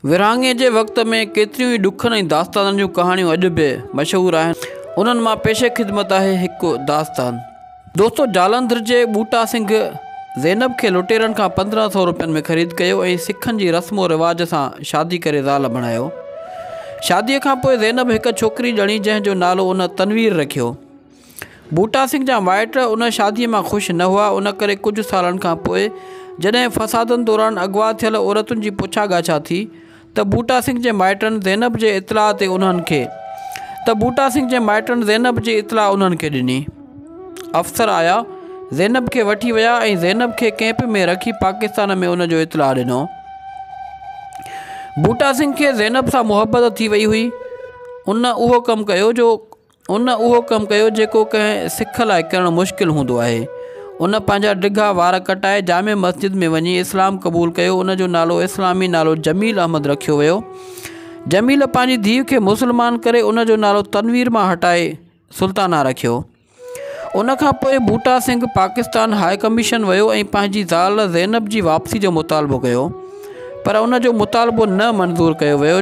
विरहाङे जे वक़्त में केतिरियूं ई ॾुखनि ऐं दास्ताननि जूं कहाणियूं अॼु बि मशहूरु आहिनि। उन्हनि मां पेशे ख़िदमत आहे हिकु दास्तान। दोस्तो, जालंधर जे बूटा सिंह ज़ैनब खे लुटेरनि खां 1500 रुपयनि में ख़रीद कयो ऐं सिखनि जी रस्मो रिवाज सां शादी करे ज़ाल बणायो। शादीअ खां पोइ ज़ैनब हिकु छोकिरी ॼणी जंहिंजो नालो उन तनवीर रखियो। बूटा सिंह जा माइट उन शादीअ मां ख़ुशि न हुआ। उन करे कुझु सालनि खां पोइ जॾहिं फ़सादनि दौरान अगवा थियल औरतुनि जी पुछा ॻाछा थी त बूटा सिंह जे माइटनि ज़ैनब जे इतलाह ते उन्हनि खे ॾिनी। अफ़सर आया, ज़ैनब खे वठी विया ऐं ज़ैनब खे कैंप में रखी पाकिस्तान में उन जो इतलाह ॾिनो। बूटा सिंह खे ज़ैनब सां मुहबत थी वई हुई। उन उहो कमु कयो जेको कंहिं सिख लाइ करणु मुश्किल हूंदो आहे। उन पंहिंजा डिघा वार कटाए जामे मस्जिद में वञी इस्लाम क़बूल कयो। उन जो नालो इस्लामी नालो जमील अहमद रखियो वियो। जमील पंहिंजी धीउ खे मुस्लमान करे उन जो नालो तनवीर मां हटाए सुल्ताना रखियो। उन खां पोइ बूटा सिंह पाकिस्तान हाई कमीशन वियो ऐं पंहिंजी ज़ाल ज़ैनब जी वापसी जो मुतालबो कयो, पर उन जो मुतालबो न मंज़ूरु कयो वियो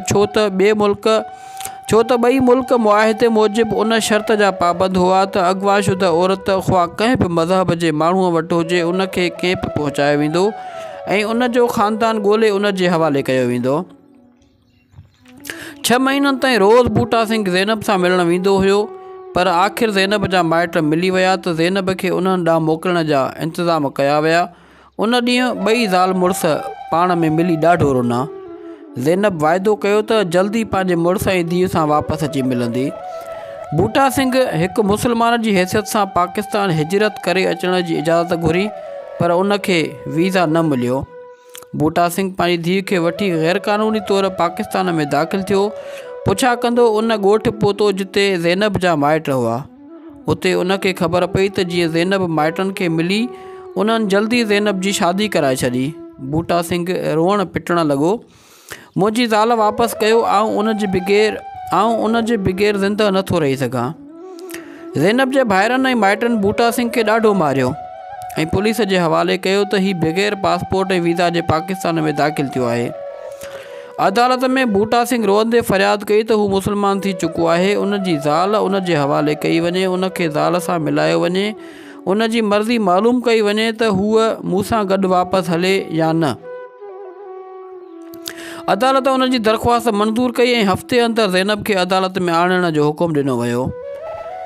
छो त ॿई मुल्क मुआहिदे मूजिबि उन शर्त जा पाबंद हुआ त अगवाशुदा औरत ख़्वाह कंहिं बि मज़हब जे माण्हूअ वटि हुजे उन खे कैंप पहुचायो वेंदो ऐं उन जो ख़ानदान ॻोल्हे उन जे हवाले कयो वेंदो। 6 महीननि ताईं रोज़ु बूटा सिंह ज़ैनब सां मिलणु वेंदो हुयो, पर आख़िर ज़ैनब जा माइट मिली विया त ज़ैनब खे उन्हनि ॾांहुं मोकिलण जा इंतज़ाम कया विया। उन ॾींहुं ॿई ज़ाल मुड़ुस पाण में मिली ॾाढो रुना। ज़ैनब वाइदो कयो त जल्दी पंहिंजे मुड़ुस ऐं धीउ सां वापसि अची मिलंदी। बूटा सिंह हिकु मुस्लमान जी हैसियत सां पाकिस्तान हिजरत करे अचण जी इजाज़त घुरी, पर उन खे वीज़ा न मिलियो। बूटा सिंह पंहिंजी धीउ खे वठी ग़ैर क़ानूनी तौरु पाकिस्तान में दाख़िल थियो। पुछा कंदो उन ॻोठु पहुतो जिते ज़ैनब जा माइट हुआ। उते उन खे ख़बर पई त जीअं ज़ैनब माइटनि खे मिली उन्हनि जल्दी ज़ैनब जी शादी कराए छॾी। बूटा सिंह रोअण पिटण लॻो, मुंहिंजी ज़ाल वापसि कयो, आउं उन जे बग़ैर ज़िंदह नथो रही सघां। ज़ैनब जे भाइरनि ऐं माइटनि बूटा सिंह खे ॾाढो मारियो ऐं पुलिस जे हवाले कयो त हीउ बग़ैर पासपोर्ट ऐं वीज़ा जे पाकिस्तान में दाख़िल थियो आहे। अदालत में बूटा सिंह रोअंदे फ़रियाद कई त हू मुस्लमान थी चुको आहे। उन जी ज़ाल उन जे हवाले कई वञे, उन खे ज़ाल सां मिलायो वञे, उन जी मर्ज़ी मालूम कई वञे त हूअ मूं सां गॾु वापसि हले या न। अदालत उन जी दरख़्वास्त मंज़ूरु कई ऐं हफ़्ते अंदरि ज़ैनब खे अदालत में आणण जो हुकुम ॾिनो वियो।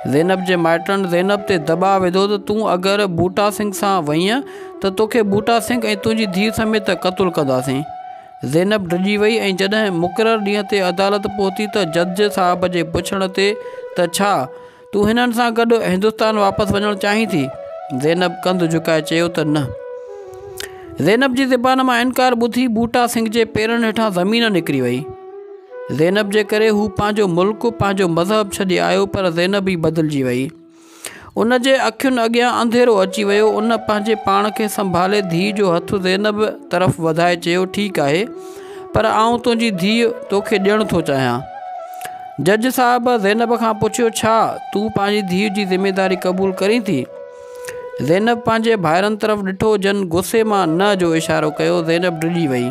ज़ैनब जे माइटनि ज़ैनब ते दबाउ विधो त तूं अगरि बूटा सिंह सां वईअ त तोखे बूटा सिंह ऐं तुंहिंजी धीउ समेत क़तलु कंदासीं। ज़ैनब डिॼी वई ऐं जॾहिं मुक़ररु ॾींहं ते अदालत पहुती त जज साहब जे पुछण ते त छा तूं हिननि सां गॾु हिंदुस्तान वापसि वञणु चाहीं थी, ज़ैनब कंधु झुकाए चयो त न। ज़ैनब जी ज़बान मां इनकार ॿुधी बूटा सिंह जे पेरनि हेठां ज़मीन निकिरी वई। ज़ैनब जे करे हू पंहिंजो मुल्क पंहिंजो मज़हब छॾे आयो, पर ज़ैनब ई बदिलजी वई। उन जे अखियुनि अॻियां अंधेरो अची वियो। उन पंहिंजे पाण खे संभाले धीउ जो हथु ज़ैनब तरफ़ वधाए चयो, ठीकु आहे, पर आउं तुंहिंजी धीउ तोखे ॾियणु थो चाहियां। जज साहब ज़ैनब खां पुछियो, छा तूं पंहिंजी धीउ जी ज़िमेदारी क़बूल करीं थी? ज़ैनब पंहिंजे भाइरनि तरफ़ ॾिठो, जन गुस्से मां न जो इशारो कयो। ज़ैनब डिॼी वई।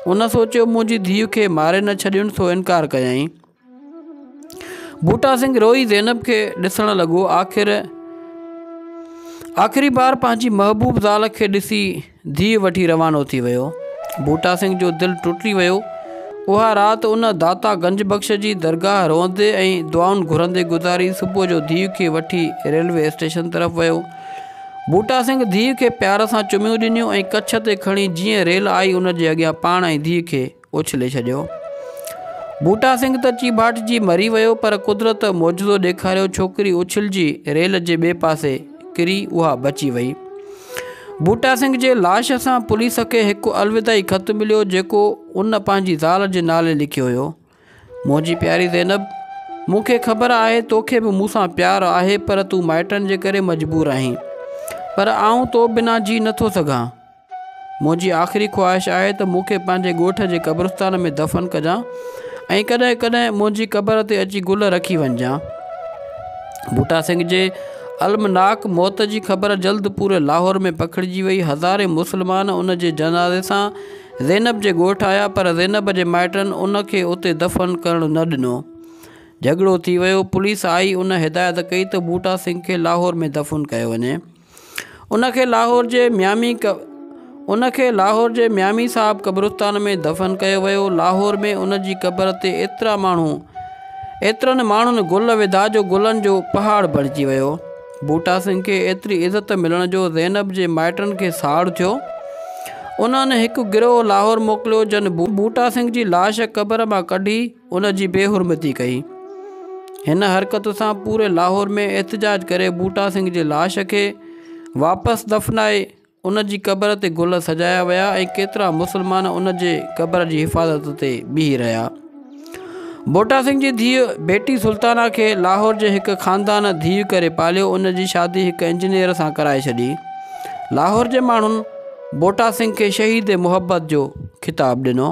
उन सोचियो मुंहिंजी धीउ खे मारे न छॾियुनि, सो इनकार कयईं। बूटा सिंह रोई ज़ैनब खे ॾिसणु लॻो। आख़िरी बार पंहिंजी महबूब ज़ाल खे ॾिसी धीउ वठी रवानो थी वियो। बूटा सिंह जो दिलि टुटी वियो। उहा राति उन दाता गंज बख़्श जी दरगाह रोअंदे ऐं दुआउनि घुरंदे गुज़ारी। सुबुह जो धीउ खे वठी रेलवे स्टेशन तरफ़ वियो। बूटा सिंह धीउ खे प्यार सां चुमियूं ॾिनियूं ऐं कच्छ ते खणी जीअं रेल आई उन जे अॻियां पाण ऐं धीउ खे उछले छॾियो। बूटा सिंह त चीभाटिजी मरी वियो, पर कुदरत मौजूदो ॾेखारियो। छोकिरी उछलजी रेल जे ॿिए पासे किरी, उहा बची वई। बूटा सिंह जे लाश सां पुलिस खे हिकु अलविदाई ख़तु मिलियो जेको उन पंहिंजी ज़ाल जे नाले लिखियो हुयो। मुंहिंजी प्यारी ज़ैनब, मूंखे ख़बर आहे तोखे बि मूंसां प्यारु आहे, पर तूं माइटनि जे करे मजबूर आहीं, पर आउं तो बिना जी नथो सघां। मुंहिंजी आख़िरी ख़्वाहिश आहे त मूंखे पंहिंजे ॻोठ जे क़ब्रिस्तान में दफ़न कजां ऐं कॾहिं कॾहिं मुंहिंजी क़बर ते अची गुल रखी वञिजां। बूटा सिंह जे अलमनाक मौत जी ख़बर जल्द पूरे लाहौर में पखिड़िजी वई। हज़ारे मुस्लमान उन जे जनाज़े सां ज़ैनब जे ॻोठ आया, पर ज़ैनब जे माइटनि उनखे उते दफ़न करणु न ॾिनो। झगड़ो थी वियो। पुलिस आई, उन हिदायत कई त बूटा सिंह खे लाहौर में दफ़न कयो वञे। उनखे लाहौर जे मियामी साहब क़ब्रिस्तान में दफ़न कयो वियो। लाहौर में उन जी क़बर ते एतिरनि माण्हुनि गुल विधा जो गुलनि जो पहाड़ बणिजी वियो। बूटा सिंह खे एतिरी इज़त मिलण जो ज़ैनब जे माइटनि खे साड़ थियो। उन्हनि हिकु गिरोह लाहौर मोकिलियो, जन बूटा सिंह जी लाश क़बर मां कढी उन जी बेहुरमती कई। हिन हरकत सां पूरे लाहौर में एहतजाज करे बूटा सिंह जी लाश खे वापसि दफ़नाए उन जी क़बर ते गुल सजाया विया ऐं केतिरा मुस्लमान उन जे क़बर जी हिफ़ाज़त ते बीही रहिया। बूटा सिंह जी धीउ बेटी सुल्ताना खे लाहौर जे हिकु ख़ानदान धीउ करे पालियो। उन जी शादी हिकु इंजीनियर सां कराए छॾी। लाहौर जे माण्हुनि बूटा सिंह खे शहीद मुहबत जो ख़िताबु ॾिनो।